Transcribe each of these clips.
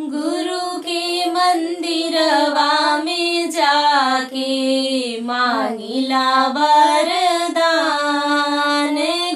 गुरु के मंदिरवा में जाके मांगिला वरदान।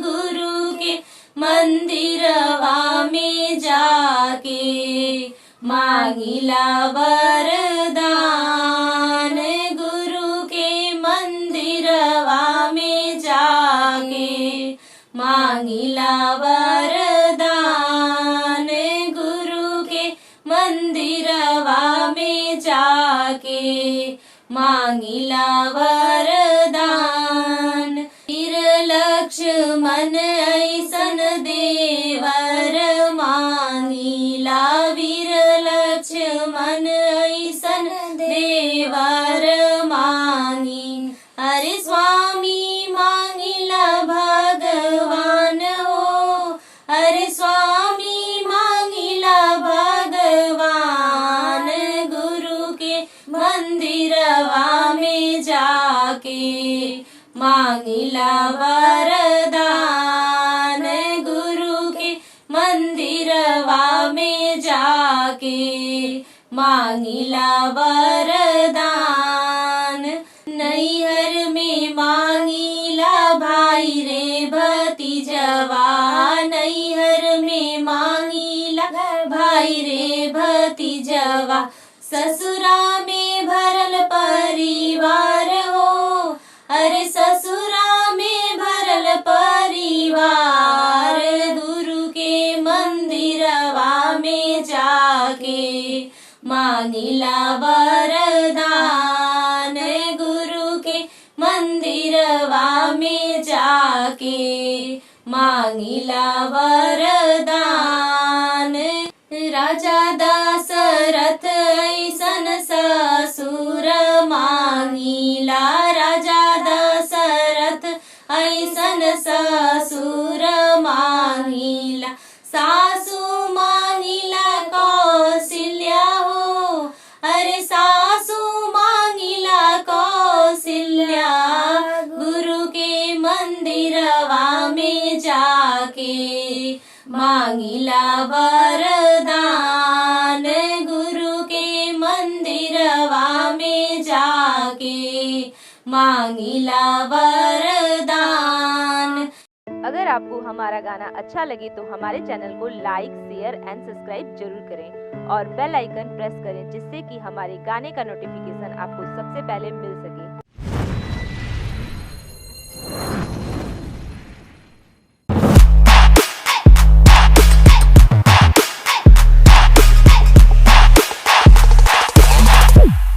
गुरु के मंदिरवा में जाके मांगिला वरदान। गुरु के मंदिरवा में जाके मांगिला वरदान। गुरु के मंदिरवा में जाके मांगिला वरदान। वीर लक्ष्मण ऐसन देवर मांगिला। वीर लक्ष्मण ऐसन देवर मांगी। अरे स्वामी मांगिला भगवान हो। अरे स्वामी मांगिला भगवान। गुरु के मंदिरवा में जाके मांगिला वरदान। गुरु के मंदिरवा में जाके मांगिला वरदान। नैहर में मांगिला भाई रे भतीजवा। नैहर में मांगिला भाई रे भतीजवा। ससुरा में भरल परिवार हो। अरे ससुरा में भरल परिवार। गुरु के मंदिरवा में जाके मांगिला वरदान। गुरु के मंदिरवा में जाके मांगिला वरदान। राजा दशरथ ऐसन ससुर मांगिला। राजा दशरथ ऐसन ससुर मांगिला। सासू मांगिला कौशल्या हो। अरे सासू मांगिला कौशल्या। गुरु के मंदिरवा में जाके मांगिला वरदान। गुरु के मंदिरवा में जाके मांगिला वरदान। अगर आपको हमारा गाना अच्छा लगे तो हमारे चैनल को लाइक, शेयर एंड सब्सक्राइब जरूर करें और बेल आइकन प्रेस करें, जिससे कि हमारे गाने का नोटिफिकेशन आपको सबसे पहले मिल सके।